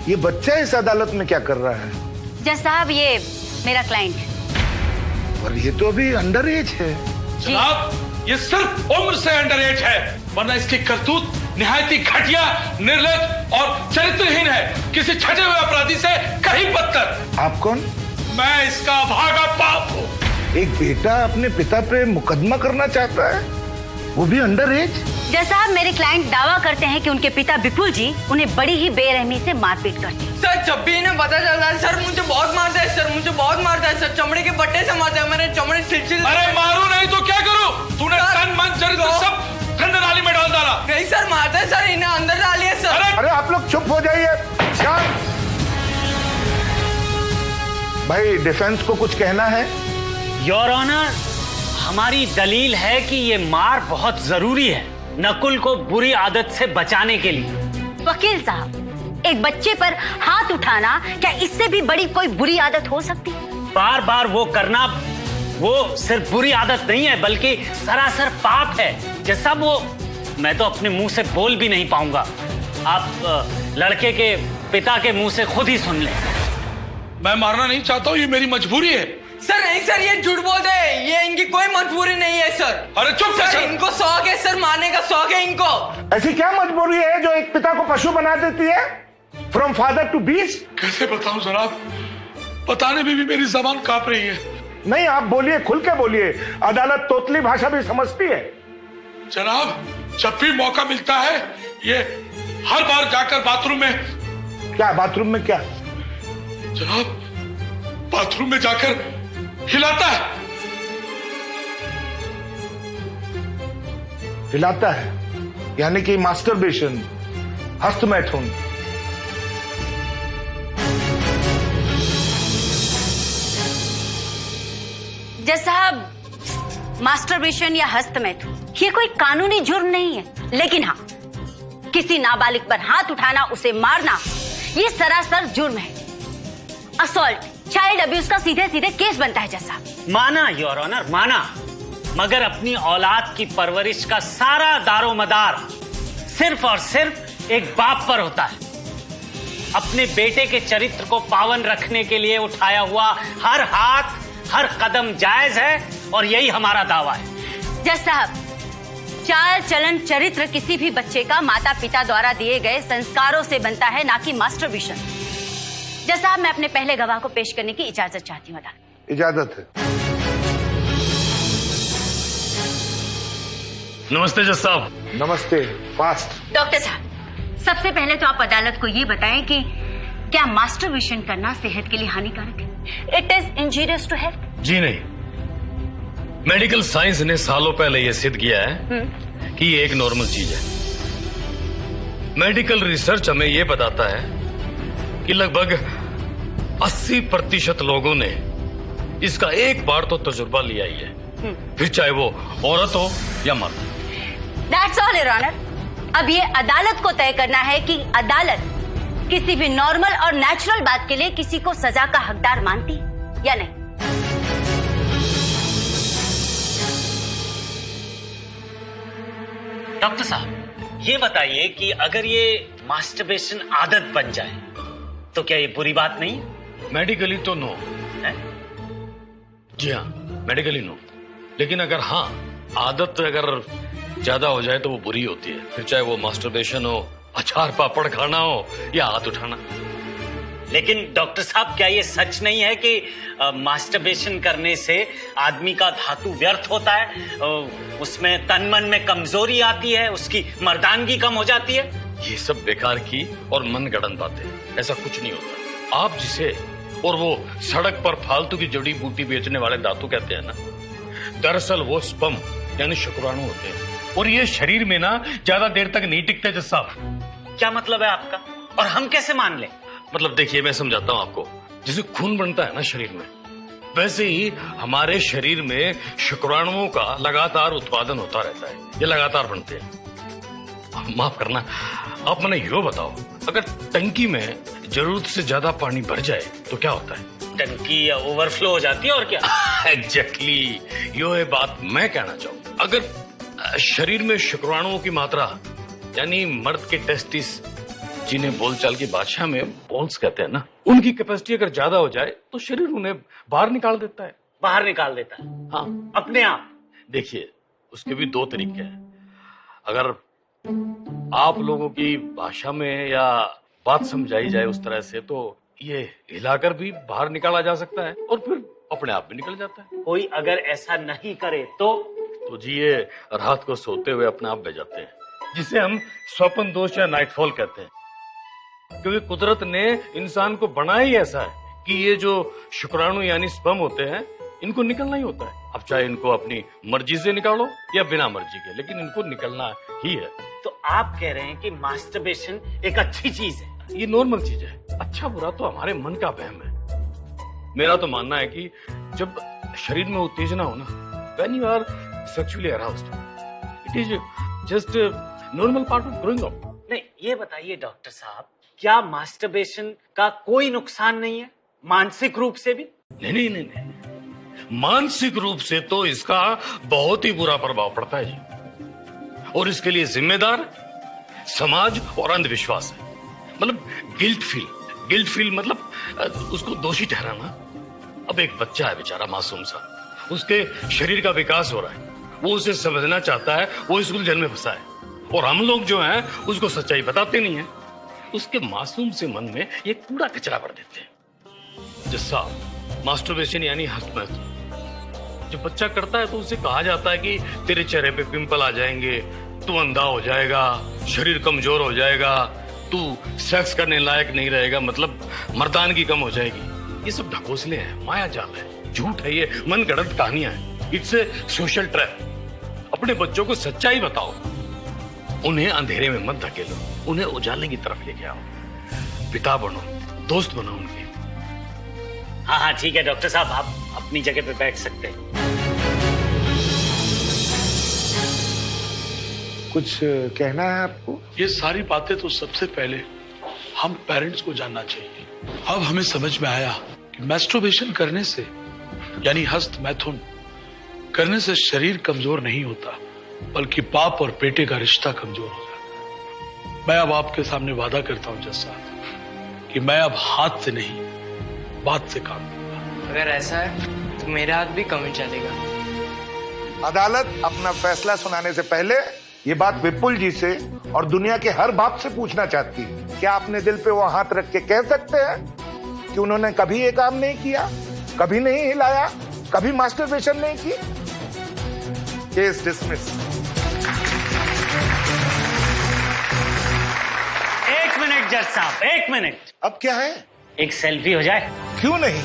ये बच्चा इस अदालत में क्या कर रहा है? जज साहब, ये मेरा क्लाइंट है। और ये तो अभी अंडर एज है। जनाब, ये सिर्फ उम्र से अंडर एज है, वरना इसकी करतूत निहायती घटिया, निर्लज और चरित्रहीन है। किसी छठे हुए अपराधी से कहीं बदतर। आप कौन? मैं इसका भागा बाप हूँ। एक बेटा अपने पिता पे मुकदमा करना चाहता है, वो भी अंडर एज? जज साहब, मेरे क्लाइंट दावा करते हैं कि उनके पिता विपुल जी उन्हें बड़ी ही बेरहमी से मारपीट करते हैं। सर, जब भी इन्हें पता चलता है सर मुझे बहुत मारता है, सर मुझे बहुत मारता है सर, चमड़े के बट्टे से मारता है, मेरे चमड़े सिलसिले। अरे मारू नहीं तो क्या करूं? तूने तन मन चरित्र सब ठंडे नाली में डाल डाला। नहीं सर, मारता है सर, इन्हें अंदर डालिए सर। अरे आप लोग चुप हो जाइए। भाई, डिफेंस को कुछ कहना है? योर ऑनर, हमारी दलील है कि ये मार बहुत जरूरी है नकुल को बुरी आदत से बचाने के लिए। वकील साहब, एक बच्चे पर हाथ उठाना क्या इससे भी बड़ी कोई बुरी आदत हो सकती है? बार बार वो करना वो सिर्फ बुरी आदत नहीं है बल्कि सरासर पाप है। जैसा वो मैं तो अपने मुंह से बोल भी नहीं पाऊंगा। आप लड़के के पिता के मुंह से खुद ही सुन लें। मैं मारना नहीं चाहता हूँ, ये मेरी मजबूरी है। सर नहीं सर, ये झूठ बोलते हैं, ये इनकी कोई मजबूरी नहीं है सर। अरे चुप सर, इनको शौक है सर, मारने का शौक है इनको। ऐसी क्या मजबूरी है जो एक पिता को पशु बना देती है? From father to beast. कैसे बताऊं जनाब, बताने में भी मेरी जबान कांप रही है। नहीं, आप बोलिए, खुल के बोलिए, अदालत तोतली भाषा भी समझती है। जनाब, जब भी मौका मिलता है ये हर बार जाकर बाथरूम में। क्या बाथरूम में? क्या जनाब, बाथरूम में जाकर हिलाता है। हिलाता है? यानी कि मास्टरबेशन, हस्तमैथुन। जज साहब, मास्टरबेशन या हस्तमैथुन ये कोई कानूनी जुर्म नहीं है, लेकिन हाँ, किसी नाबालिग पर हाथ उठाना, उसे मारना, ये सरासर जुर्म है। असॉल्ट, चाइल्ड अब्यूज का सीधे सीधे केस बनता है। जज साहब, माना योर ऑनर, माना, मगर अपनी औलाद की परवरिश का सारा दारोमदार सिर्फ और सिर्फ एक बाप पर होता है। अपने बेटे के चरित्र को पावन रखने के लिए उठाया हुआ हर हाथ, हर कदम जायज है और यही हमारा दावा है। जज साहब, चाल चलन चरित्र किसी भी बच्चे का माता पिता द्वारा दिए गए संस्कारों से बनता है, ना कि मास्टरबेशन। जज साहब, मैं अपने पहले गवाह को पेश करने की इजाजत चाहती हूँ। इजाजत है। नमस्ते जज साहब। नमस्ते। फास्ट। डॉक्टर साहब, सबसे पहले तो आप अदालत को ये बताएं कि क्या मास्टरबेशन करना सेहत के लिए हानिकारक है? It is injurious to health. जी नहीं, मेडिकल साइंस ने सालों पहले यह सिद्ध किया है कि ये एक नॉर्मल चीज है। मेडिकल रिसर्च हमें यह बताता है कि लगभग 80% लोगों ने इसका एक बार तो तजुर्बा लिया ही है, फिर चाहे वो औरत हो या मर्द। That's all your honour. अब ये अदालत को तय करना है कि अदालत किसी भी नॉर्मल और नेचुरल बात के लिए किसी को सजा का हकदार मानती है या नहीं। डॉक्टर साहब, ये बताइए कि अगर ये मास्टरबेशन आदत बन जाए तो क्या ये बुरी बात नहीं? मेडिकली तो नो है? जी हाँ, मेडिकली नो, लेकिन अगर हाँ आदत अगर ज्यादा हो जाए तो वो बुरी होती है, फिर चाहे वो मास्टरबेशन हो, अचार पापड़ खाना हो या हाथ उठाना। लेकिन डॉक्टर साहब, क्या ये सच नहीं है कि मास्टरबेशन करने से आदमी का धातु व्यर्थ होता है, उसमें तन मन में कमजोरी आती है, उसकी मर्दानगी कम हो जाती है? ये सब बेकार की और मन गढ़ंत बातें, ऐसा कुछ नहीं होता। आप जिसे और वो सड़क पर फालतू की जड़ी बूटी बेचने वाले धातु कहते हैं ना, दरअसल वो स्पर्म यानी शुक्राणु होते हैं, और ये शरीर में ना ज्यादा देर तक नहीं टिकते। जज साहब, क्या मतलब है आपका, और हम कैसे मान लें? मतलब देखिए, मैं समझाता हूं आपको। जैसे खून बनता है ना शरीर में, वैसे ही हमारे शरीर में शुक्राणुओं का लगातार उत्पादन होता रहता है, ये लगातार बनते हैं। माफ करना, आप मैंने यो बताओ, अगर टंकी में जरूरत से ज्यादा पानी भर जाए तो क्या होता है? टंकी ओवरफ्लो हो जाती है, और क्या? एग्जैक्टली, यो है बात मैं कहना चाहूँ। अगर शरीर में शुक्राणुओं की मात्रा यानी मर्द के टेस्टिस जिन्हें बोलचाल की भाषा में बोल्स कहते हैं ना, उनकी कैपेसिटी अगर ज्यादा हो जाए तो शरीर उन्हें बाहर निकाल देता है। बाहर निकाल देता है? हाँ, अपने आप? देखिए, उसके भी दो तरीके हैं। अगर आप लोगों की भाषा में या बात समझाई जाए उस तरह से, तो ये हिलाकर भी बाहर निकाला जा सकता है और फिर अपने आप भी निकल जाता है। कोई अगर ऐसा नहीं करे तो जी ये रात को सोते हुए अपने आप बह जाते हैं, जिसे हम स्वप्न दोष या नाइटफॉल कहते हैं। क्योंकि कुदरत ने इंसान को बनाया ही ऐसा है कि ये जो शुक्राणु यानी स्पर्म होते हैं, इनको निकलना ही होता है। अब चाहे इनको अपनी मर्जी से निकालो या बिना मर्जी के, लेकिन इनको निकलना ही है। तो आप कह रहे हैं कि मास्टरबेशन एक अच्छी चीज है? ये नॉर्मल चीज है। अच्छा बुरा तो हमारे मन का वहम है। मेरा तो मानना है कि जब शरीर में उत्तेजना हो ना, when you are sexually aroused, it is just normal part of growing up. नहीं, ये बताइए डॉक्टर साहब, क्या मास्टरबेशन का कोई नुकसान नहीं है मानसिक रूप से भी? नहीं, मानसिक रूप से तो इसका बहुत ही बुरा प्रभाव पड़ता है जी, और इसके लिए जिम्मेदार समाज और अंधविश्वास है। मतलब गिल्ट फील मतलब उसको दोषी ठहराना। अब एक बच्चा है बेचारा, मासूम सा, उसके शरीर का विकास हो रहा है, वो उसे समझना चाहता है, वो स्कूल जन्म में फंसा है, और हम लोग जो हैं उसको सच्चाई बताते नहीं है। उसके मासूम से मन में ये कूड़ा कचरा भर देते हैं। जैसा मास्टरबेशन यानी हस्तमैथुन जब बच्चा करता है तो उसे कहा जाता है कि तेरे चेहरे पे पिंपल आ जाएंगे, तू अंधा हो जाएगा, शरीर कमजोर हो जाएगा, तू सेक्स करने लायक नहीं रहेगा, मतलब मर्दानगी कम हो जाएगी। ये सब ढकोसले हैं, माया जाल है, झूठ है, ये मन गढ़ंत कहानियां हैं। It's a social trap. अपने बच्चों को सच्चाई बताओ, उन्हें अंधेरे में मत धकेलो, उन्हें उजाले की तरफ लेके आओ। पिता बनो, दोस्त बनो उनके। हाँ, ठीक है डॉक्टर साहब, आप अपनी जगह पे बैठ सकते हैं। कुछ कहना है आपको? ये सारी बातें तो सबसे पहले हम पेरेंट्स को जानना चाहिए। अब हमें समझ में आया कि मैस्टरबेशन करने से यानी हस्त मैथुन करने से शरीर कमजोर नहीं होता, बल्कि बाप और बेटे का रिश्ता कमजोर हो जाता। मैं अब आपके सामने वादा करता हूं जज साहब कि मैं अब हाथ से नहीं बात से काम करूंगा। अगर ऐसा है तो मेरा हाथ भी कम ही चलेगा। अदालत अपना फैसला सुनाने से पहले ये बात विपुल जी से और दुनिया के हर बाप से पूछना चाहती है। क्या अपने दिल पे वो हाथ रख के कह सकते हैं कि उन्होंने कभी ये काम नहीं किया, कभी नहीं हिलाया, कभी मास्टरबेशन नहीं की? Case dismiss. 1 मिनट जज साहब, 1 मिनट। अब क्या है? एक सेल्फी हो जाए? क्यों नहीं?